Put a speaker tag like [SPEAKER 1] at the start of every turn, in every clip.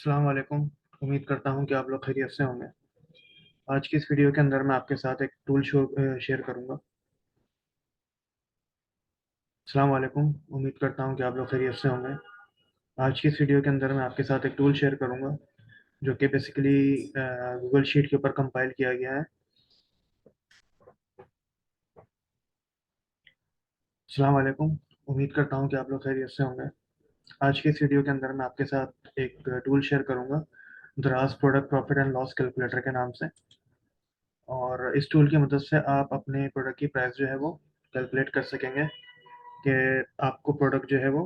[SPEAKER 1] अस्सलाम वालेकुम। उम्मीद करता हूँ कि आप लोग खैरियत से होंगे। आज की इस वीडियो के अंदर मैं आपके साथ एक टूल शेयर करूँगा। अस्सलाम वालेकुम। उम्मीद करता हूँ कि आप लोग खैरियत से होंगे। आज की इस वीडियो के अंदर मैं आपके साथ एक टूल शेयर करूँगा जो कि बेसिकली गूगल शीट के ऊपर कंपाइल किया गया है। अस्सलाम वालेकुम। उम्मीद करता हूँ कि आप लोग खैरियत से होंगे। आज की इस वीडियो के अंदर मैं आपके साथ एक टूल शेयर करूँगा, दराज product profit and loss calculator के नाम से। और इस टूल की मदद से आप अपने प्रोडक्ट की प्राइस जो है वो कैलकुलेट कर सकेंगे कि आपको प्रोडक्ट जो है वो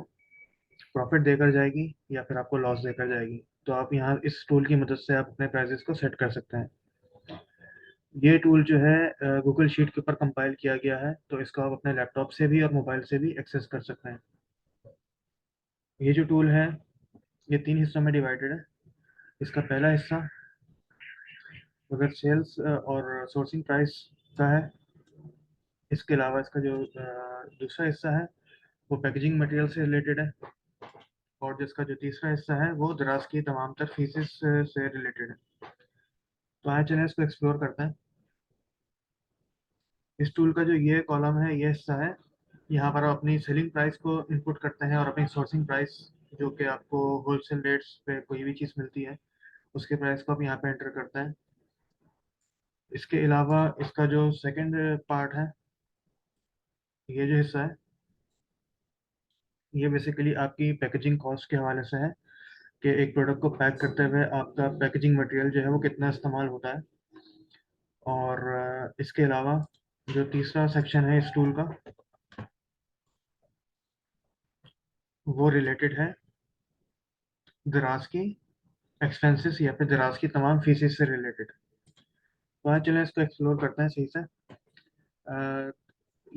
[SPEAKER 1] प्रॉफिट देकर जाएगी या फिर आपको लॉस देकर जाएगी। तो आप यहाँ इस टूल की मदद से आप अपने प्राइसेस को सेट कर सकते हैं। ये टूल जो है गूगल शीट के ऊपर कंपाइल किया गया है, तो इसको आप अपने लैपटॉप से भी और मोबाइल से भी एक्सेस कर सकते हैं। ये जो टूल है ये 3 हिस्सों में डिवाइडेड है। इसका पहला हिस्सा अगर सेल्स और सोर्सिंग प्राइस का है। इसके अलावा इसका जो दूसरा हिस्सा है वो पैकेजिंग मटेरियल से रिलेटेड है। और जिसका जो तीसरा हिस्सा है वो दराज की तमाम तर फीसेस से रिलेटेड है। तो आइए चलें इसको एक्सप्लोर करते हैं। इस टूल का जो ये कॉलम है, ये हिस्सा है, यहाँ पर आप अपनी सेलिंग प्राइस को इनपुट करते हैं और अपनी सोर्सिंग प्राइस जो कि आपको होलसेल रेट्स पे कोई भी चीज़ मिलती है उसके प्राइस को आप यहाँ पे एंटर करते हैं। इसके अलावा इसका जो सेकंड पार्ट है, ये जो हिस्सा है, ये बेसिकली आपकी पैकेजिंग कॉस्ट के हवाले से है कि एक प्रोडक्ट को पैक करते हुए आपका पैकेजिंग मटेरियल जो है वो कितना इस्तेमाल होता है। और इसके अलावा जो तीसरा सेक्शन है इस टूल का, वो रिलेटेड है दराज की एक्सपेंसेस या फिर दराज की तमाम फीसेस से रिलेटेड। तो आज चलें इसको एक्सप्लोर करते हैं सही से। अ,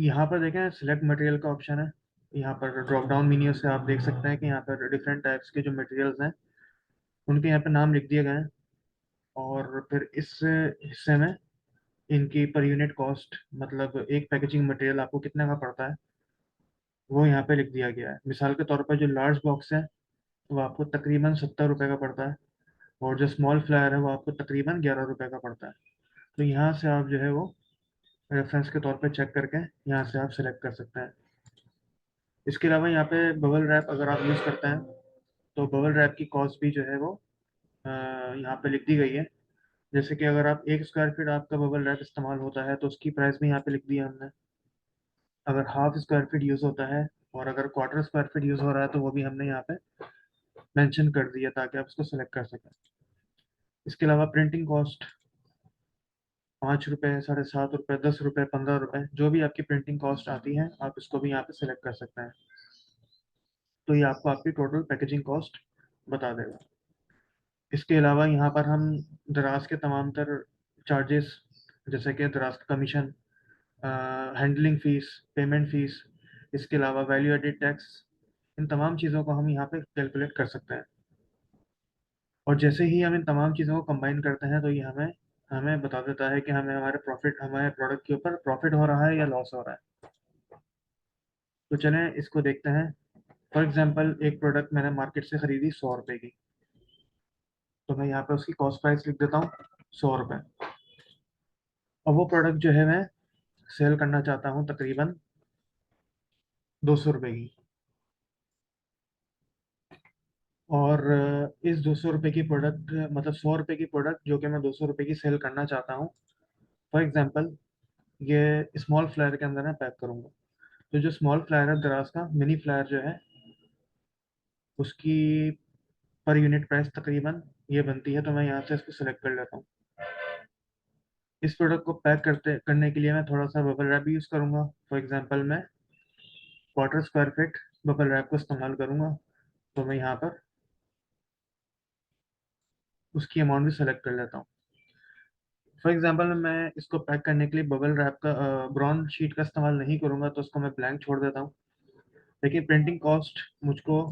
[SPEAKER 1] यहाँ पर देखें सिलेक्ट मटेरियल का ऑप्शन है। यहाँ पर ड्रॉप डाउन मेन्यू से आप देख सकते हैं कि यहाँ पर डिफरेंट टाइप्स के जो मटेरियल्स हैं उनके यहाँ पे नाम लिख दिए गए हैं। और फिर इस हिस्से में इनकी पर यूनिट कॉस्ट, मतलब एक पैकेजिंग मटेरियल आपको कितने का पड़ता है, वो यहाँ पे लिख दिया गया है। मिसाल के तौर पर जो लार्ज बॉक्स है वो आपको तकरीबन 70 रुपये का पड़ता है और जो स्मॉल फ्लायर है वो आपको तकरीबन 11 रुपये का पड़ता है। तो यहाँ से आप जो है वो रेफरेंस के तौर पे चेक करके यहाँ से आप सिलेक्ट कर सकते हैं। इसके अलावा यहाँ पे बबल रैप अगर आप यूज़ करते हैं तो बबल रैप की कॉस्ट भी जो है वो यहाँ पे लिख दी गई है। जैसे कि अगर आप 1 स्क्वायर फीट आपका बबल रैप इस्तेमाल होता है तो उसकी प्राइस भी यहाँ पे लिख दी है हमने। अगर हाफ स्क्वायर फीट यूज़ होता है और अगर क्वार्टर स्क्वायर फीट यूज़ हो रहा है तो वो भी हमने यहाँ पे मेंशन कर दिया ताकि आप उसको सेलेक्ट कर सकें। इसके अलावा प्रिंटिंग कॉस्ट 5 रुपये, 7.5 रुपये, 10 रुपये, 15 रुपये, जो भी आपकी प्रिंटिंग कॉस्ट आती है आप इसको भी यहाँ पे सेलेक्ट कर सकते हैं। तो ये आपको आपकी टोटल पैकेजिंग कॉस्ट बता देगा। इसके अलावा यहाँ पर हम दराज के तमाम तर चार्जेस, जैसे कि दराज का commission, handling fees, payment fees, इसके अलावा वैल्यू एडेड टैक्स, इन तमाम चीज़ों को हम यहाँ पे कैलकुलेट कर सकते हैं। और जैसे ही हम इन तमाम चीज़ों को कंबाइन करते हैं तो ये हमें हमें बता देता है कि हमें हमारे प्रोडक्ट के ऊपर प्रॉफिट हो रहा है या लॉस हो रहा है। तो चलें इसको देखते हैं। फॉर एग्जांपल एक प्रोडक्ट मैंने मार्केट से खरीदी 100 रुपए की, तो मैं यहाँ पे उसकी कॉस्ट प्राइस लिख देता हूँ 100 रुपये। और वो प्रोडक्ट जो है मैं सेल करना चाहता हूँ तकरीबन 200 रुपये की। और इस 200 रुपये की प्रोडक्ट, मतलब 100 रुपये की प्रोडक्ट जो कि मैं 200 रुपये की सेल करना चाहता हूँ, फॉर एग्जांपल ये स्मॉल फ्लायर के अंदर मैं पैक करूँगा। तो जो स्मॉल फ्लायर है दराज का मिनी फ्लायर जो है उसकी पर यूनिट प्राइस तकरीबन ये बनती है। तो मैं यहाँ से इसको सिलेक्ट कर लेता हूँ। इस प्रोडक्ट को पैक करने के लिए मैं थोड़ा सा बबल रैप भी यूज़ करूँगा। फॉर एग्जांपल मैं quarter square feet bubble wrap को इस्तेमाल करूँगा। तो मैं यहाँ पर उसकी अमाउंट भी सेलेक्ट कर लेता हूँ। फॉर एग्जांपल मैं इसको पैक करने के लिए बबल रैप का ब्राउन शीट का इस्तेमाल नहीं करूँगा, तो उसको मैं ब्लैंक छोड़ देता हूँ। लेकिन प्रिंटिंग कॉस्ट मुझको,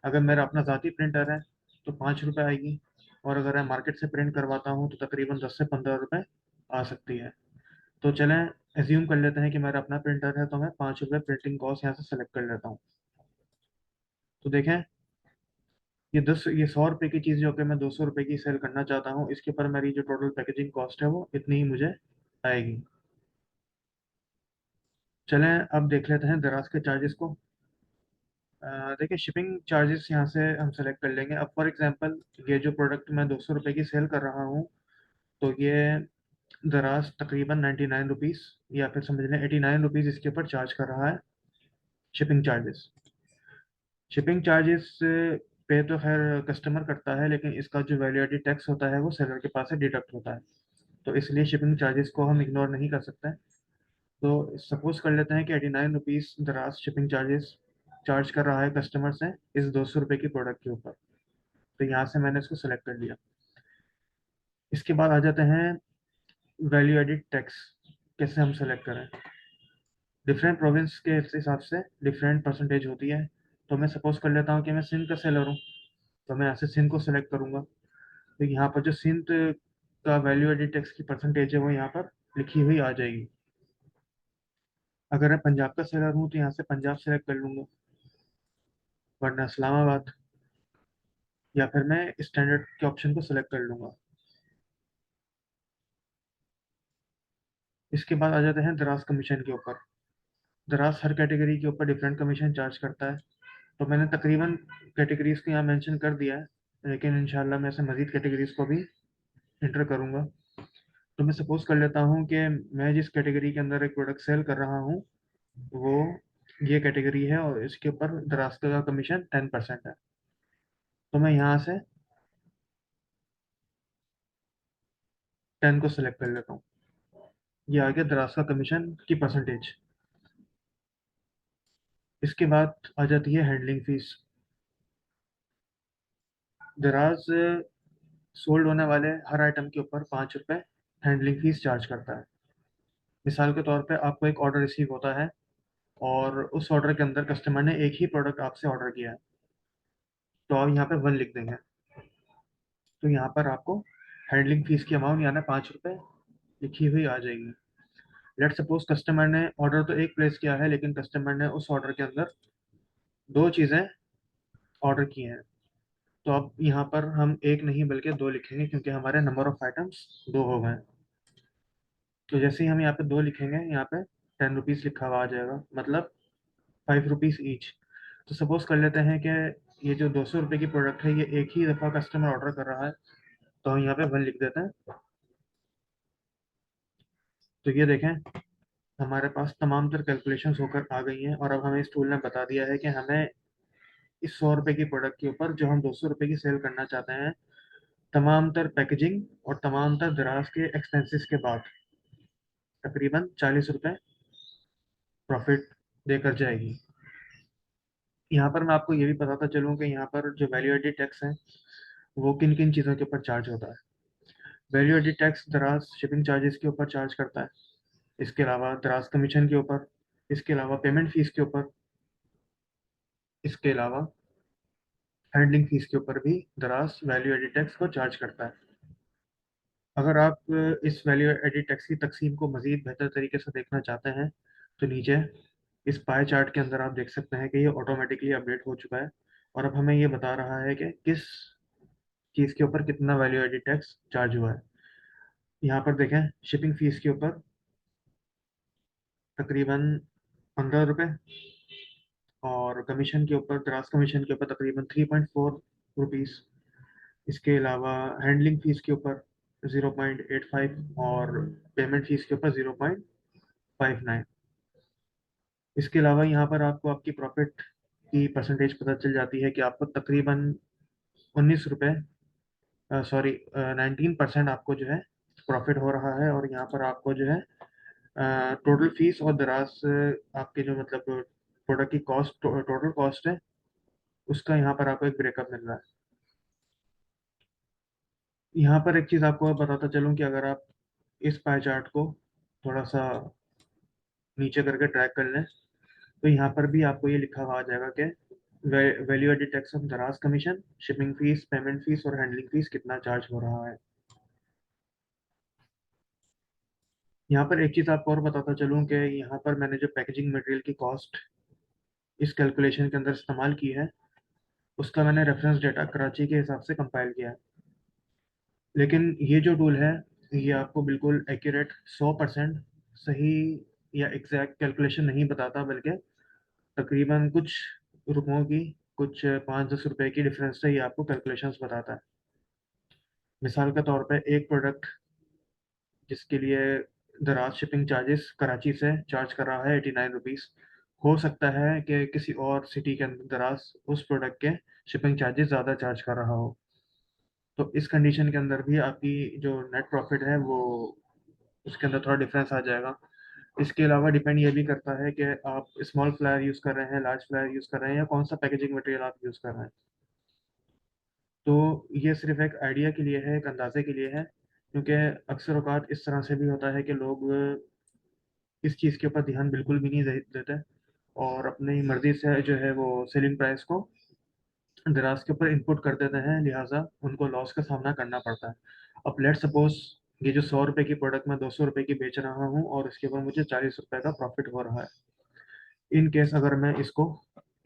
[SPEAKER 1] अगर मेरा अपना ज़ाती प्रिंटर है तो 5 रुपये आएगी, और अगर मैं मार्केट से प्रिंट करवाता हूँ तो तकरीबन 10 से 15 रुपये आ सकती है। तो चलें एज्यूम कर लेते हैं कि मेरा अपना प्रिंटर है, तो मैं 5 रुपये प्रिंटिंग कॉस्ट यहाँ से सेलेक्ट कर लेता हूँ। तो देखें ये 100 रुपए की चीज़ जो कि मैं 200 रुपए की सेल करना चाहता हूँ, इसके ऊपर मेरी जो टोटल पैकेजिंग कॉस्ट है वो इतनी ही मुझे आएगी। चलें अब देख लेते हैं दराज के चार्जेस को। देखिए, शिपिंग चार्जेस यहाँ से हम सेलेक्ट कर लेंगे। अब फॉर एग्जांपल, ये जो प्रोडक्ट मैं 200 रुपए की सेल कर रहा हूँ, तो ये दराज तकरीबन 99 रुपीज़ या फिर समझ लें 89 रुपीज़ इसके ऊपर चार्ज कर रहा है शिपिंग चार्जेस। शिपिंग चार्जेस पे तो खैर कस्टमर करता है, लेकिन इसका जो वैल्यू एडेड टैक्स होता है वो सेलर के पास से डिडक्ट होता है। तो इसलिए शिपिंग चार्जेस को हम इग्नोर नहीं कर सकते। तो सपोज कर लेते हैं कि 89 रुपीज़ दराज शिपिंग चार्जेस चार्ज कर रहा है कस्टमर से इस 200 रुपए की प्रोडक्ट के ऊपर। तो यहाँ से मैंने इसको सेलेक्ट कर लिया। इसके बाद आ जाते हैं वैल्यू एडेड टैक्स कैसे हम सेलेक्ट करें। डिफरेंट प्रोविंस के हिसाब से डिफरेंट परसेंटेज होती है। तो मैं सपोज कर लेता हूँ कि मैं सिंध का सेलर हूँ, तो मैं यहाँ से सिंध को सेलेक्ट करूंगा। तो यहाँ पर जो सिंध का वैल्यू एडेड टैक्स की परसेंटेज है वो यहाँ पर लिखी हुई आ जाएगी। अगर मैं पंजाब का सेलर हूँ तो यहाँ से पंजाब सेलेक्ट कर लूंगा, वरना इस्लामाबाद, या फिर मैं स्टैंडर्ड के ऑप्शन को सिलेक्ट कर लूंगा। इसके बाद आ जाते हैं दराज कमीशन के ऊपर। दराज हर कैटेगरी के ऊपर डिफरेंट कमीशन चार्ज करता है। तो मैंने तकरीबन कैटेगरीज को यहाँ मेंशन कर दिया है, लेकिन इंशाल्लाह मैं ऐसे मजीद कैटेगरीज को भी इंटर करूंगा। तो मैं सपोज कर लेता हूँ कि मैं जिस कैटेगरी के अंदर एक प्रोडक्ट सेल कर रहा हूँ वो ये कैटेगरी है और इसके ऊपर दराज का कमीशन 10% है। तो मैं यहाँ से 10 को सिलेक्ट कर लेता हूँ। ये आ गया दराज का कमीशन की परसेंटेज। इसके बाद आ जाती है हैंडलिंग फीस। दराज सोल्ड होने वाले हर आइटम के ऊपर 5 रुपए हैंडलिंग फीस चार्ज करता है। मिसाल के तौर पे आपको एक ऑर्डर रिसीव होता है और उस ऑर्डर के अंदर कस्टमर ने एक ही प्रोडक्ट आपसे ऑर्डर किया है, तो आप यहाँ पे 1 लिख देंगे। तो यहाँ पर आपको हैंडलिंग फीस की अमाउंट यानी 5 रुपए लिखी हुई आ जाएगी। लेट सपोज कस्टमर ने ऑर्डर तो एक प्लेस किया है, लेकिन कस्टमर ने उस ऑर्डर के अंदर दो चीज़ें ऑर्डर की हैं। तो अब यहाँ पर हम एक नहीं बल्कि दो लिखेंगे, क्योंकि हमारे नंबर ऑफ आइटम्स दो हो गए। तो जैसे ही हम यहाँ पे दो लिखेंगे, यहाँ पे 10 रुपीज़ लिखा हुआ आ जाएगा, मतलब 5 रुपीज़ ईच। तो सपोज कर लेते हैं कि ये जो 200 रुपये की प्रोडक्ट है ये एक ही दफ़ा कस्टमर ऑर्डर कर रहा है, तो हम यहाँ पे 1 लिख देते हैं। तो ये देखें, हमारे पास तमाम तर कैलकुलेशंस होकर आ गई हैं और अब हमें इस टूल ने बता दिया है कि हमें इस 100 रुपये की प्रोडक्ट के ऊपर जो हम 200 रुपये की सेल करना चाहते हैं, तमाम तर पैकेजिंग और तमाम तर दराज के एक्सपेंसेस के बाद तकरीबन 40 रुपये प्रॉफिट देकर जाएगी। यहाँ पर मैं आपको ये भी बताता चलूँ कि यहाँ पर जो वैल्यू एडेड टैक्स है वो किन किन चीज़ों के ऊपर चार्ज होता है। वैल्यू एडेड टैक्स दराज शिपिंग चार्जेस के ऊपर चार्ज करता है। इसके अलावा दराज कमीशन के ऊपर, इसके अलावा पेमेंट फीस के ऊपर, इसके अलावा हैंडलिंग फीस के ऊपर भी दराज वैल्यू एडेड टैक्स को चार्ज करता है। अगर आप इस वैल्यू एडेड टैक्स की तकसीम को मजीद बेहतर तरीके से देखना चाहते हैं, तो नीचे इस पाई चार्ट के अंदर आप देख सकते हैं कि ये ऑटोमेटिकली अपडेट हो चुका है और अब हमें ये बता रहा है कि किस चीज़ के ऊपर कितना वैल्यू एडेड टैक्स चार्ज हुआ है। यहाँ पर देखें, शिपिंग फीस के ऊपर तकरीबन 15 रुपये और कमीशन के ऊपर, दराज कमीशन के ऊपर तकरीबन 3.4 रुपीज़। इसके अलावा हैंडलिंग फीस के ऊपर 0.85 और पेमेंट फीस के ऊपर 0.59। इसके अलावा यहाँ पर आपको आपकी प्रॉफिट की परसेंटेज पता चल जाती है कि आपको तकरीबन 19 रुपये, सॉरी 19% आपको जो है प्रॉफिट हो रहा है। और यहाँ पर आपको जो है टोटल फीस और दराज आपके जो मतलब प्रोडक्ट की कॉस्ट, टोटल कॉस्ट है उसका यहाँ पर आपको एक ब्रेकअप मिल रहा है। यहाँ पर एक चीज़ आपको बताता चलूँ कि अगर आप इस पाई चार्ट को थोड़ा सा नीचे करके ट्रैक कर लें, तो यहाँ पर भी आपको ये लिखा हुआ आ जाएगा कि वैल्यू एडेड टैक्स ऑफ दराज commission, shipping fees, payment fees और हैंडलिंग फीस कितना चार्ज हो रहा है। यहाँ पर एक चीज़ आपको और बताता चलूँ कि यहाँ पर मैंने जो पैकेजिंग मटेरियल की कॉस्ट इस कैलकुलेशन के अंदर इस्तेमाल की है, उसका मैंने रेफरेंस डेटा कराची के हिसाब से कंपाइल किया है। लेकिन ये जो टूल है, ये आपको बिल्कुल एक्यूरेट 100% सही या एग्जैक्ट कैलकुलेशन नहीं बताता, बल्कि तकरीबन कुछ रुपयों की, कुछ 5-10 रुपए की डिफरेंस से ये आपको कैलकुलेशंस बताता है। मिसाल के तौर पे एक प्रोडक्ट जिसके लिए दराज शिपिंग चार्जेस कराची से चार्ज कर रहा है 89 रुपीज़, हो सकता है कि किसी और सिटी के अंदर दराज उस प्रोडक्ट के शिपिंग चार्जेस ज़्यादा चार्ज कर रहा हो। तो इस कंडीशन के अंदर भी आपकी जो नेट प्रॉफिट है वो, उसके अंदर थोड़ा डिफरेंस आ जाएगा। इसके अलावा डिपेंड ये भी करता है कि आप स्मॉल फ्लायर यूज़ कर रहे हैं, लार्ज फ्लायर यूज़ कर रहे हैं, या कौन सा पैकेजिंग मटेरियल आप यूज़ कर रहे हैं। तो ये सिर्फ एक आइडिया के लिए है, एक अंदाजे के लिए है, क्योंकि अक्सर औकात इस तरह से भी होता है कि लोग इस चीज़ के ऊपर ध्यान बिल्कुल भी नहीं देते, और अपनी मर्जी से जो है वो सेलिंग प्राइस को दराज के ऊपर इनपुट कर देते हैं, लिहाजा उनको लॉस का सामना करना पड़ता है। अब लेट सपोज ये जो 100 रुपए की प्रोडक्ट मैं 200 रुपए की बेच रहा हूँ, और इसके ऊपर मुझे 40 रुपए का प्रॉफिट हो रहा है। इन केस अगर मैं इसको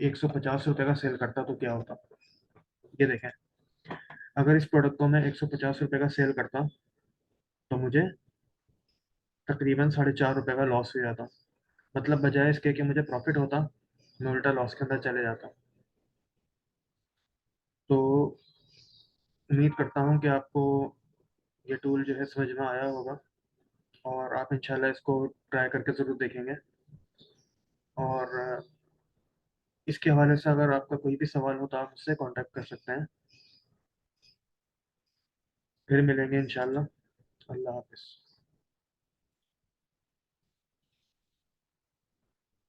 [SPEAKER 1] 150 रुपए का सेल करता तो क्या होता। ये देखें, अगर इस प्रोडक्ट को मैं 150 रुपए का सेल करता तो मुझे तकरीबन 4.5 रुपए का लॉस हो जाता। मतलब बजाय इसके कि मुझे प्रॉफिट होता, मैं उल्टा लॉस के अंदर चले जाता। तो उम्मीद करता हूँ कि आपको ये टूल जो है समझ में आया होगा, और आप इंशाल्लाह इसको ट्राई करके ज़रूर देखेंगे। और इसके हवाले से अगर आपका कोई भी सवाल हो तो आप मुझसे कांटेक्ट कर सकते हैं। फिर मिलेंगे इंशाल्लाह। अल्लाह हाफिज़।